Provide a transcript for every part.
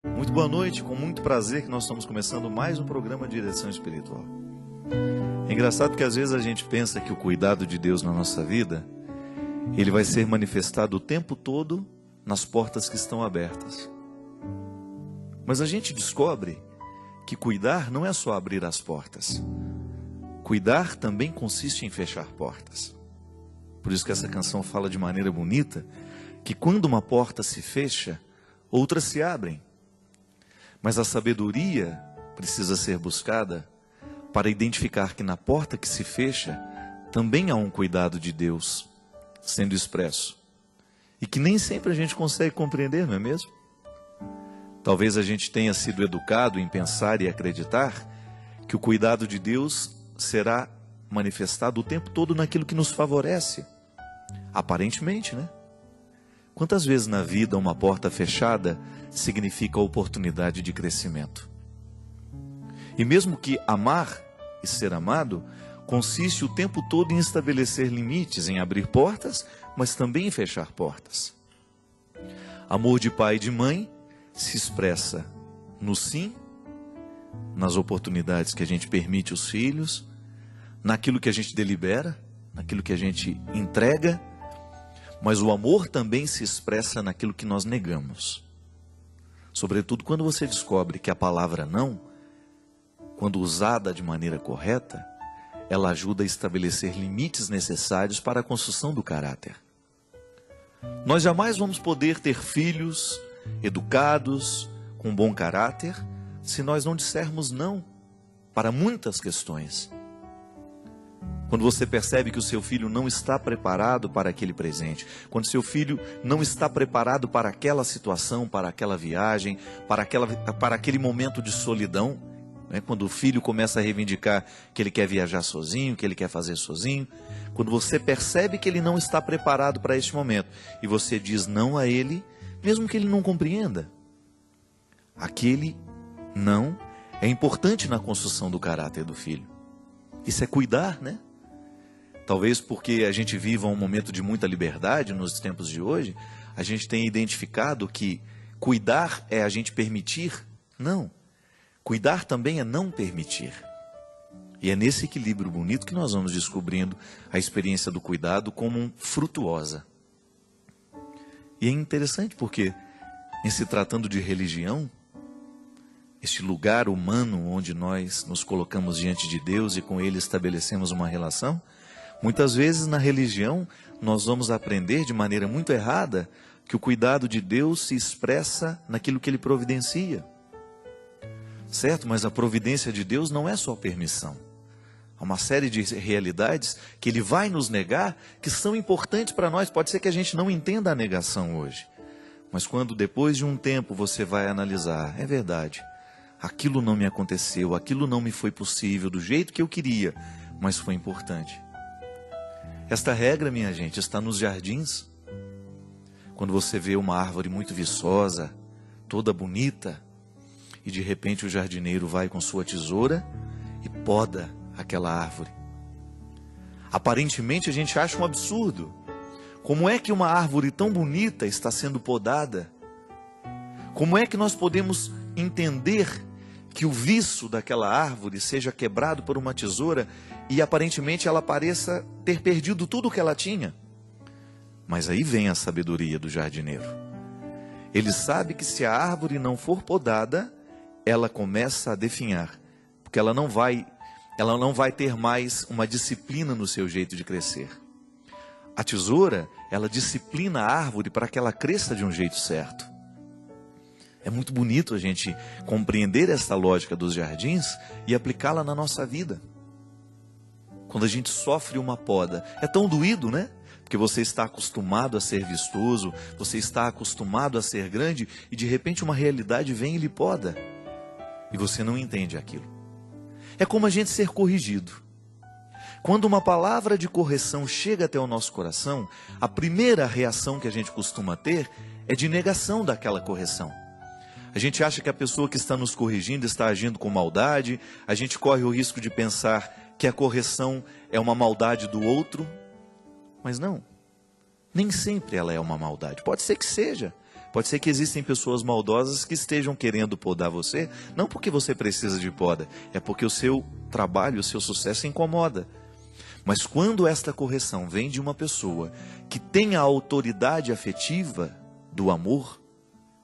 Muito boa noite, com muito prazer que nós estamos começando mais um programa de direção espiritual. É engraçado que às vezes a gente pensa que o cuidado de Deus na nossa vida, ele vai ser manifestado o tempo todo nas portas que estão abertas. Mas a gente descobre que cuidar não é só abrir as portas. Cuidar também consiste em fechar portas. Por isso que essa canção fala de maneira bonita, que quando uma porta se fecha, outras se abrem. Mas a sabedoria precisa ser buscada para identificar que na porta que se fecha, também há um cuidado de Deus sendo expresso. E que nem sempre a gente consegue compreender, não é mesmo? Talvez a gente tenha sido educado em pensar e acreditar que o cuidado de Deus será manifestado o tempo todo naquilo que nos favorece. Aparentemente, né? Quantas vezes na vida uma porta fechada significa oportunidade de crescimento? E mesmo que amar e ser amado consiste o tempo todo em estabelecer limites, em abrir portas, mas também em fechar portas. Amor de pai e de mãe se expressa no sim, nas oportunidades que a gente permite aos filhos, naquilo que a gente delibera, naquilo que a gente entrega, mas o amor também se expressa naquilo que nós negamos. Sobretudo quando você descobre que a palavra não, quando usada de maneira correta, ela ajuda a estabelecer limites necessários para a construção do caráter. Nós jamais vamos poder ter filhos educados, com bom caráter, se nós não dissermos não para muitas questões. Quando você percebe que o seu filho não está preparado para aquele presente, quando seu filho não está preparado para aquela situação, para aquela viagem, para aquele momento de solidão, né? Quando o filho começa a reivindicar que ele quer viajar sozinho, que ele quer fazer sozinho, quando você percebe que ele não está preparado para este momento, e você diz não a ele, mesmo que ele não compreenda, aquele não é importante na construção do caráter do filho. Isso é cuidar, né? Talvez porque a gente viva um momento de muita liberdade nos tempos de hoje, a gente tenha identificado que cuidar é a gente permitir. Não. Cuidar também é não permitir. E é nesse equilíbrio bonito que nós vamos descobrindo a experiência do cuidado como frutuosa. E é interessante porque, em se tratando de religião, este lugar humano onde nós nos colocamos diante de Deus e com Ele estabelecemos uma relação, muitas vezes na religião nós vamos aprender de maneira muito errada que o cuidado de Deus se expressa naquilo que Ele providencia. Certo? Mas a providência de Deus não é só permissão. Há uma série de realidades que Ele vai nos negar que são importantes para nós. Pode ser que a gente não entenda a negação hoje. Mas quando depois de um tempo você vai analisar, é verdade, aquilo não me aconteceu, aquilo não me foi possível do jeito que eu queria, mas foi importante. Esta regra, minha gente, está nos jardins. Quando você vê uma árvore muito viçosa, toda bonita, e de repente o jardineiro vai com sua tesoura e poda aquela árvore. Aparentemente a gente acha um absurdo. Como é que uma árvore tão bonita está sendo podada? Como é que nós podemos entender que o viço daquela árvore seja quebrado por uma tesoura e aparentemente ela pareça ter perdido tudo o que ela tinha? Mas aí vem a sabedoria do jardineiro. Ele sabe que se a árvore não for podada, ela começa a definhar, porque ela não vai ter mais uma disciplina no seu jeito de crescer. A tesoura, ela disciplina a árvore para que ela cresça de um jeito certo. É muito bonito a gente compreender esta lógica dos jardins e aplicá-la na nossa vida. Quando a gente sofre uma poda, é tão doído, né? Porque você está acostumado a ser vistoso, você está acostumado a ser grande e de repente uma realidade vem e lhe poda. E você não entende aquilo. É como a gente ser corrigido. Quando uma palavra de correção chega até o nosso coração, a primeira reação que a gente costuma ter é de negação daquela correção. A gente acha que a pessoa que está nos corrigindo está agindo com maldade, a gente corre o risco de pensar que a correção é uma maldade do outro, mas não. Nem sempre ela é uma maldade. Pode ser que seja, Pode ser que existem pessoas maldosas que estejam querendo podar você, não porque você precisa de poda, é porque o seu trabalho, o seu sucesso incomoda. Mas quando esta correção vem de uma pessoa que tem a autoridade afetiva do amor,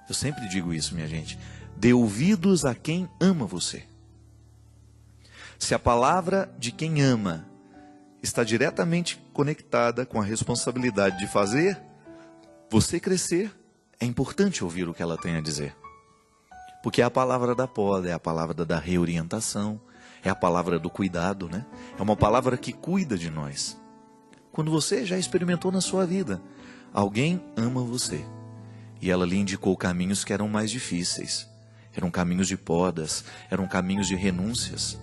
eu sempre digo isso, minha gente, dê ouvidos a quem ama você. Se a palavra de quem ama está diretamente conectada com a responsabilidade de fazer você crescer, é importante ouvir o que ela tem a dizer. Porque é a palavra da poda, é a palavra da reorientação, é a palavra do cuidado, né? É uma palavra que cuida de nós. Quando você já experimentou na sua vida, alguém ama você e ela lhe indicou caminhos que eram mais difíceis, eram caminhos de podas, eram caminhos de renúncias,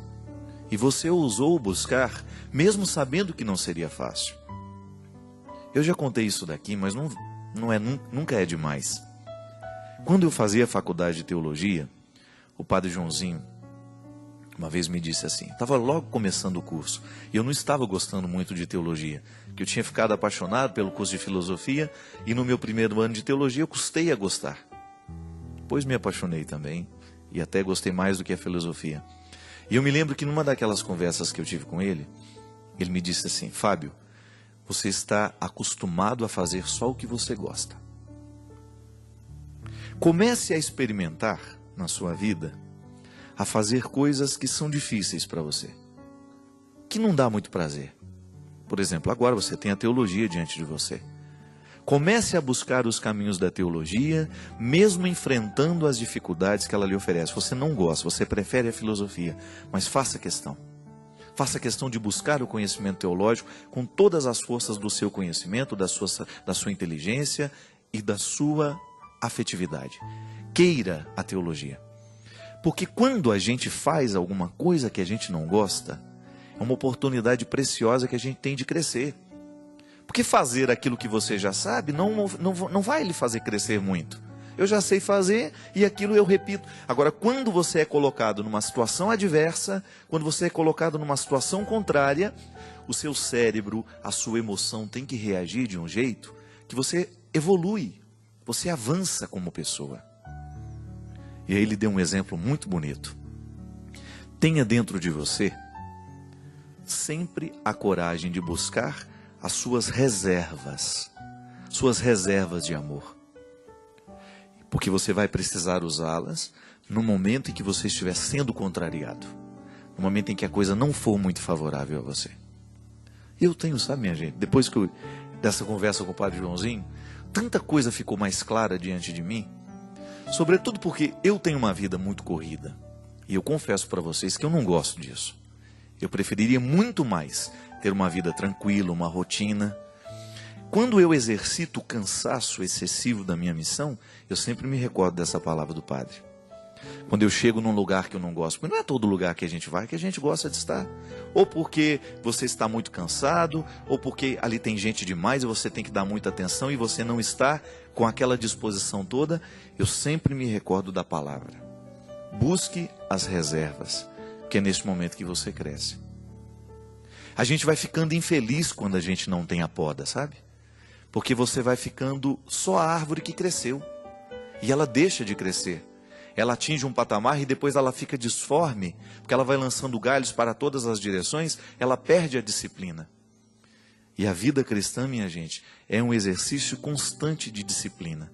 e você ousou buscar, mesmo sabendo que não seria fácil. Eu já contei isso daqui, mas nunca é demais. Quando eu fazia faculdade de teologia, o padre Joãozinho uma vez me disse assim, estava logo começando o curso, e eu não estava gostando muito de teologia, que eu tinha ficado apaixonado pelo curso de filosofia, e no meu primeiro ano de teologia eu custei a gostar. Depois me apaixonei também, e até gostei mais do que a filosofia. E eu me lembro que numa daquelas conversas que eu tive com ele, ele me disse assim, Fábio, você está acostumado a fazer só o que você gosta. Comece a experimentar na sua vida a fazer coisas que são difíceis para você, que não dá muito prazer. Por exemplo, agora você tem a teologia diante de você. Comece a buscar os caminhos da teologia, mesmo enfrentando as dificuldades que ela lhe oferece. Você não gosta, você prefere a filosofia, mas faça questão. Faça questão de buscar o conhecimento teológico com todas as forças do seu conhecimento, da sua inteligência e da sua afetividade. Queira a teologia. Porque quando a gente faz alguma coisa que a gente não gosta, é uma oportunidade preciosa que a gente tem de crescer. Porque fazer aquilo que você já sabe não vai lhe fazer crescer muito. Eu já sei fazer e aquilo eu repito. Agora, quando você é colocado numa situação adversa, quando você é colocado numa situação contrária, o seu cérebro, a sua emoção tem que reagir de um jeito que você evolui, você avança como pessoa. E aí ele deu um exemplo muito bonito. Tenha dentro de você sempre a coragem de buscar as suas reservas de amor. Porque você vai precisar usá-las no momento em que você estiver sendo contrariado. No momento em que a coisa não for muito favorável a você. Eu tenho, sabe, minha gente, depois dessa conversa com o padre Joãozinho, tanta coisa ficou mais clara diante de mim. Sobretudo porque eu tenho uma vida muito corrida. E eu confesso para vocês que eu não gosto disso. Eu preferiria muito mais ter uma vida tranquila, uma rotina. Quando eu exercito o cansaço excessivo da minha missão, eu sempre me recordo dessa palavra do padre. Quando eu chego num lugar que eu não gosto, porque não é todo lugar que a gente vai que a gente gosta de estar. Ou porque você está muito cansado, ou porque ali tem gente demais e você tem que dar muita atenção e você não está com aquela disposição toda. Eu sempre me recordo da palavra. Busque as reservas, que é neste momento que você cresce. A gente vai ficando infeliz quando a gente não tem a poda, sabe? Porque você vai ficando só a árvore que cresceu. E ela deixa de crescer. Ela atinge um patamar e depois ela fica disforme, porque ela vai lançando galhos para todas as direções, ela perde a disciplina. E a vida cristã, minha gente, é um exercício constante de disciplina.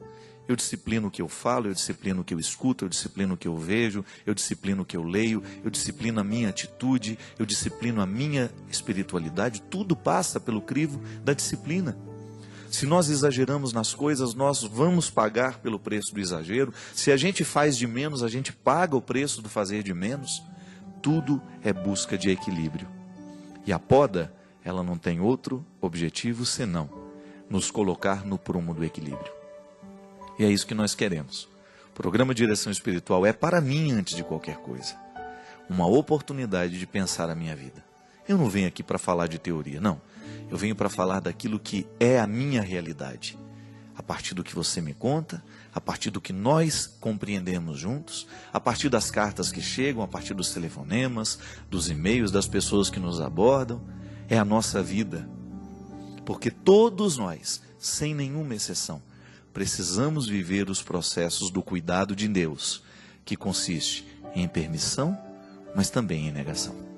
Eu disciplino o que eu falo, eu disciplino o que eu escuto, eu disciplino o que eu vejo, eu disciplino o que eu leio, eu disciplino a minha atitude, eu disciplino a minha espiritualidade. Tudo passa pelo crivo da disciplina. Se nós exageramos nas coisas, nós vamos pagar pelo preço do exagero. Se a gente faz de menos, a gente paga o preço do fazer de menos. Tudo é busca de equilíbrio. E a poda, ela não tem outro objetivo senão nos colocar no prumo do equilíbrio. E é isso que nós queremos. O programa Direção Espiritual é para mim antes de qualquer coisa. Uma oportunidade de pensar a minha vida. Eu não venho aqui para falar de teoria, não. Eu venho para falar daquilo que é a minha realidade. A partir do que você me conta, a partir do que nós compreendemos juntos, a partir das cartas que chegam, a partir dos telefonemas, dos e-mails, das pessoas que nos abordam. É a nossa vida. Porque todos nós, sem nenhuma exceção, precisamos viver os processos do cuidado de Deus, que consiste em permissão, mas também em negação.